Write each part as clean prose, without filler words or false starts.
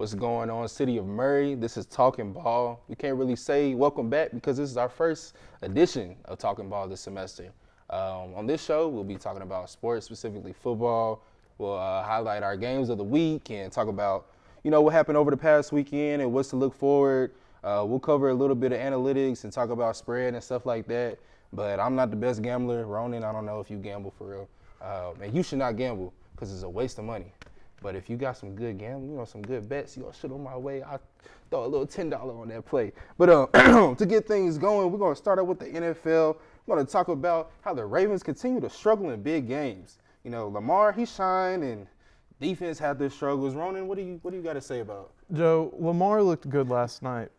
What's going on, City of Murray? This is Talkin Ball. We can't really say welcome back because this is our first edition of Talkin Ball this semester. On this show, we'll be talking about sports, specifically football. We'll highlight our games of the week and talk about, what happened over the past weekend and what's to look forward. We'll cover a little bit of analytics and talk about spread and stuff like that. But I'm not the best gambler. Ronan, I don't know if you gamble for real. And you should not gamble because it's a waste of money. But if you got some good gambling, some good bets, shit on my way, I'll throw a little $10 on that play. But to get things going, we're going to start out with the NFL. We're going to talk about how the Ravens continue to struggle in big games. Lamar, he shined, and defense had their struggles. Ronan, what do you got to say about it? Joe, Lamar looked good last night,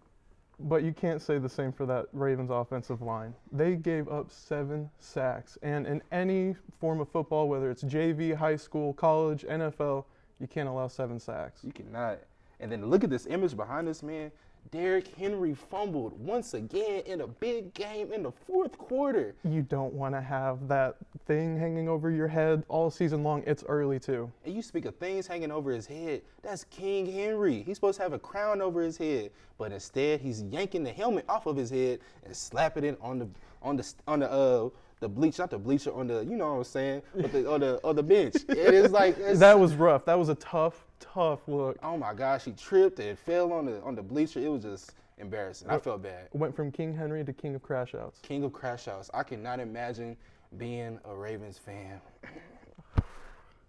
but you can't say the same for that Ravens offensive line. They gave up 7 sacks, and in any form of football, whether it's JV, high school, college, NFL, you can't allow 7 sacks. You cannot. And then look at this image behind us, man. Derrick Henry fumbled once again in a big game in the fourth quarter. You don't want to have that thing hanging over your head all season long. It's early, too. And you speak of things hanging over his head. That's King Henry. He's supposed to have a crown over his head, but instead he's yanking the helmet off of his head and slapping it on the bleach, not the bleacher, on the, you know what I'm saying, but on the bench. It is like that was rough. That was a tough look. Oh my gosh, he tripped and fell on the bleacher. It was just embarrassing. I felt bad. Went from King Henry to King of Crash Outs. King of Crash Outs. I cannot imagine being a Ravens fan.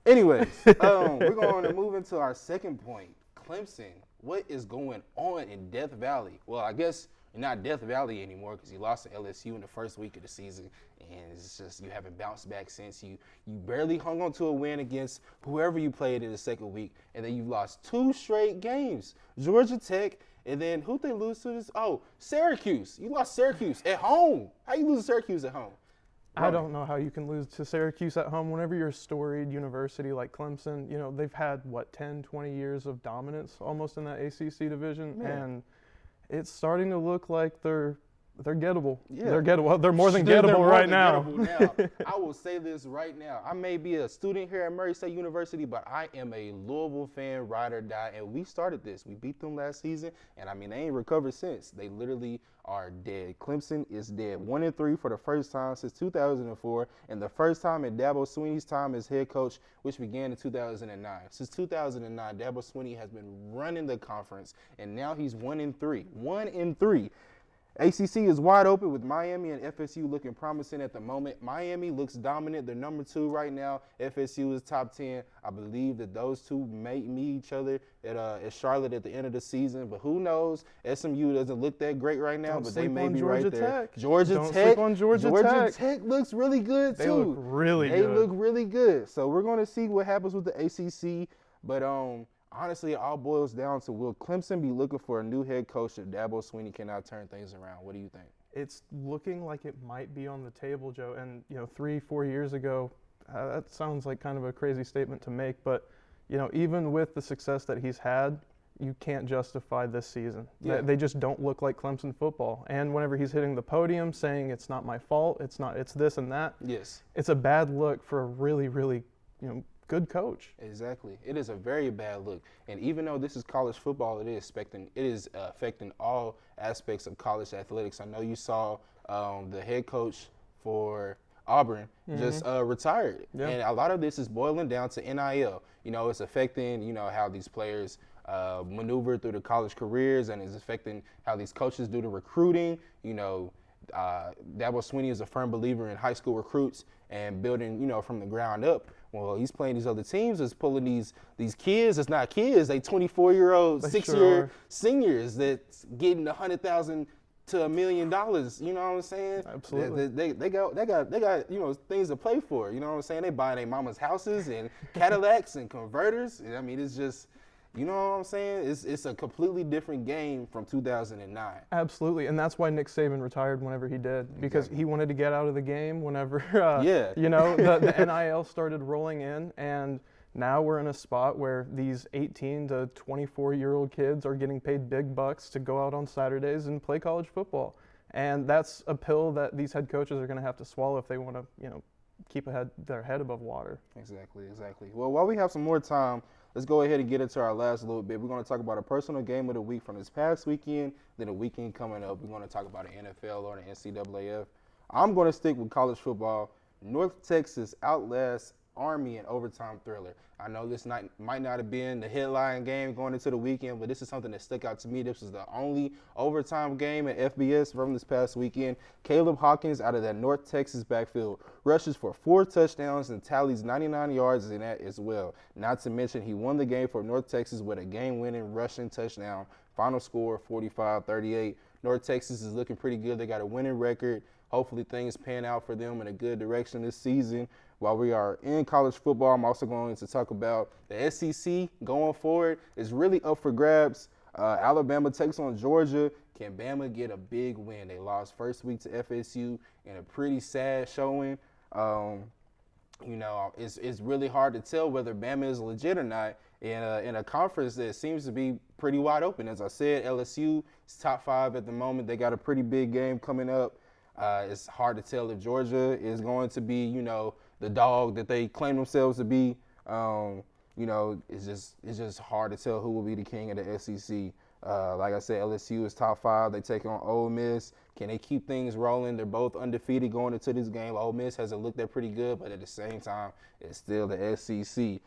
Anyways, we're going to move into our second point. Clemson. What is going on in Death Valley? Well, I guess you're not Death Valley anymore because you lost to LSU in the first week of the season, and it's just you haven't bounced back since. You barely hung on to a win against whoever you played in the second week, and then you lost 2 straight games. Georgia Tech, and then who'd they lose to this? Oh, Syracuse. You lost Syracuse at home. How you lose to Syracuse at home? I don't know how you can lose to Syracuse at home. Whenever you're a storied university like Clemson, they've had, 10, 20 years of dominance almost in that ACC division, and it's starting to look like they're gettable. Yeah. They're gettable. They're more than gettable right now. I will say this right now. I may be a student here at Murray State University, but I am a Louisville fan, ride or die, and we started this. We beat them last season, and they ain't recovered since. They literally are dead. Clemson is dead. 1-3 for the first time since 2004, and the first time in Dabo Swinney's time as head coach, which began in 2009. Since 2009, Dabo Swinney has been running the conference, and now he's 1-3. 1-3. ACC is wide open with Miami and FSU looking promising at the moment. Miami looks dominant. They're number 2 right now. FSU is top 10. I believe that those two may meet each other at Charlotte at the end of the season, but who knows? SMU doesn't look that great right now, but they may be right there. Georgia Tech. Don't sleep on Georgia Tech looks really good too. They look really good. They look really good. So we're going to see what happens with the ACC, but honestly, it all boils down to, will Clemson be looking for a new head coach if Dabo Swinney cannot turn things around? What do you think? It's looking like it might be on the table, Joe. And, 3-4 years ago, that sounds like kind of a crazy statement to make. But, even with the success that he's had, you can't justify this season. Yeah. They just don't look like Clemson football. And whenever he's hitting the podium saying it's not my fault, it's this and that, yes, it's a bad look for a really, really, good coach. Exactly. It is a very bad look. And even though this is college football, it is affecting all aspects of college athletics. I know you saw the head coach for Auburn just retired. Yeah. And a lot of this is boiling down to NIL. It's affecting, how these players maneuver through the college careers, and it's affecting how these coaches do the recruiting. Dabo Swinney is a firm believer in high school recruits and building, from the ground up. Well, he's playing these other teams that's pulling these kids. It's not kids. They 24-year-old, 6-year seniors that's getting $100,000 to $1 million. You know what I'm saying? Absolutely. They got things to play for. You know what I'm saying? They buying their mama's houses and Cadillacs and converters. It's just. You know what I'm saying? It's a completely different game from 2009. Absolutely, and that's why Nick Saban retired whenever he did, because he wanted to get out of the game whenever, the NIL started rolling in, and now we're in a spot where these 18 to 24-year-old kids are getting paid big bucks to go out on Saturdays and play college football. And that's a pill that these head coaches are going to have to swallow if they want to, keep their head above water. Exactly. Well, while we have some more time, let's go ahead and get into our last little bit. We're going to talk about a personal game of the week from this past weekend, then a weekend coming up. We're going to talk about the NFL or the NCAAF. I'm going to stick with college football. North Texas outlasts Army in overtime thriller. I know this might not have been the headline game going into the weekend, but this is something that stuck out to me. This was the only overtime game at FBS from this past weekend. Caleb Hawkins out of that North Texas backfield rushes for 4 touchdowns and tallies 99 yards in that as well. Not to mention he won the game for North Texas with a game-winning rushing touchdown. Final score 45-38. North Texas is looking pretty good. They got a winning record. Hopefully things pan out for them in a good direction this season. While we are in college football, I'm also going to talk about the SEC going forward. It's really up for grabs. Alabama takes on Georgia. Can Bama get a big win? They lost first week to FSU in a pretty sad showing. It's really hard to tell whether Bama is legit or not in a conference that seems to be pretty wide open. As I said, LSU is top 5 at the moment. They got a pretty big game coming up. It's hard to tell if Georgia is going to be, the dog that they claim themselves to be. It's just hard to tell who will be the king of the SEC. Like I said, LSU is top 5. They take on Ole Miss. Can they keep things rolling? They're both undefeated going into this game. Ole Miss hasn't looked that pretty good, but at the same time, it's still the SEC.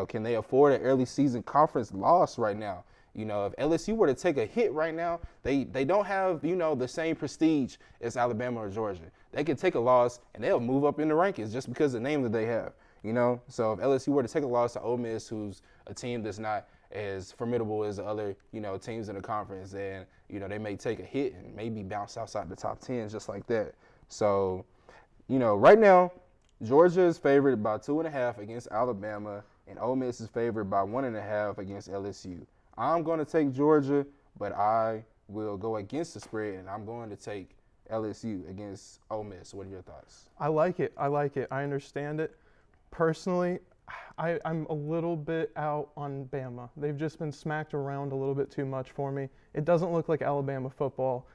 Can they afford an early season conference loss right now? If LSU were to take a hit right now, they don't have, the same prestige as Alabama or Georgia. They could take a loss and they'll move up in the rankings just because of the name that they have, So if LSU were to take a loss to Ole Miss, who's a team that's not as formidable as the other, teams in the conference, then, they may take a hit and maybe bounce outside the top 10 just like that. So, right now, Georgia is favored by 2.5 against Alabama, and Ole Miss is favored by 1.5 against LSU. I'm going to take Georgia, but I will go against the spread, and I'm going to take LSU against Ole Miss. What are your thoughts? I like it. I understand it. Personally, I'm a little bit out on Bama. They've just been smacked around a little bit too much for me. It doesn't look like Alabama football.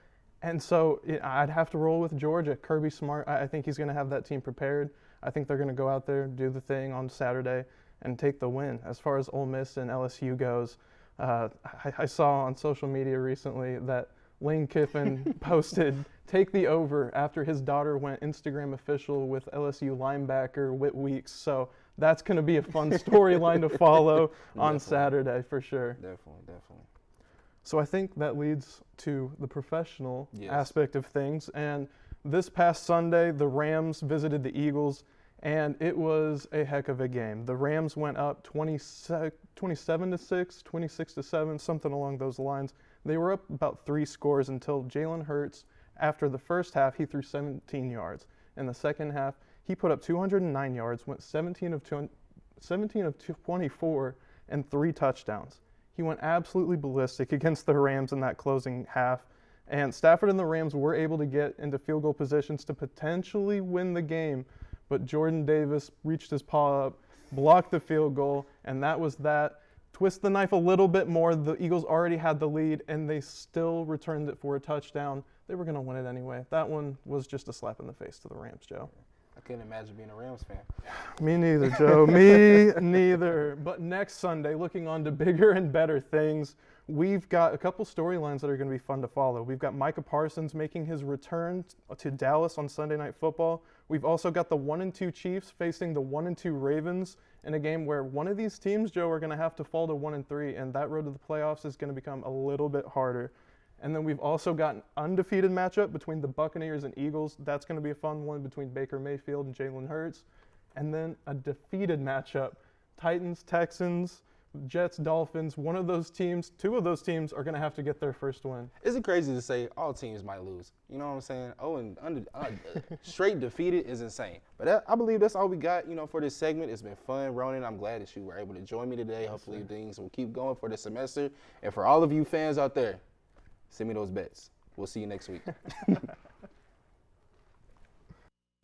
And so I'd have to roll with Georgia. Kirby Smart, I think he's going to have that team prepared. I think they're going to go out there, do the thing on Saturday, and take the win. As far as Ole Miss and LSU goes, I saw on social media recently that Lane Kiffin posted, take the over, after his daughter went Instagram official with LSU linebacker Whit Weeks. So that's going to be a fun storyline to follow on Saturday for sure. Definitely. So I think that leads to the professional aspect of things. And this past Sunday, the Rams visited the Eagles, and it was a heck of a game. The Rams went up 27-6, 26-7, something along those lines. They were up about 3 scores until Jalen Hurts, after the first half, he threw 17 yards. In the second half, he put up 209 yards, went 17 of 24, and 3 touchdowns. He went absolutely ballistic against the Rams in that closing half. And Stafford and the Rams were able to get into field goal positions to potentially win the game. But Jordan Davis reached his paw up, blocked the field goal, and that was that. Twist the knife a little bit more. The Eagles already had the lead, and they still returned it for a touchdown. They were going to win it anyway. That one was just a slap in the face to the Rams, Joe. I couldn't imagine being a Rams fan. Me neither, Joe. Me neither. But next Sunday, looking on to bigger and better things, we've got a couple storylines that are going to be fun to follow. We've got Micah Parsons making his return to Dallas on Sunday Night Football. We've also got the 1-2 Chiefs facing the 1-2 Ravens in a game where one of these teams, Joe, are going to have to fall to 1-3, and that road to the playoffs is going to become a little bit harder. And then we've also got an undefeated matchup between the Buccaneers and Eagles. That's going to be a fun one between Baker Mayfield and Jalen Hurts. And then a defeated matchup, Titans, Texans, Jets, Dolphins. One of those teams, 2 of those teams are going to have to get their first win. Is it crazy to say all teams might lose? You know what I'm saying? Straight defeated is insane. But I believe that's all we got, for this segment. It's been fun, Ronan. I'm glad that you were able to join me today. Hopefully things will keep going for the semester. And for all of you fans out there, send me those bets. We'll see you next week.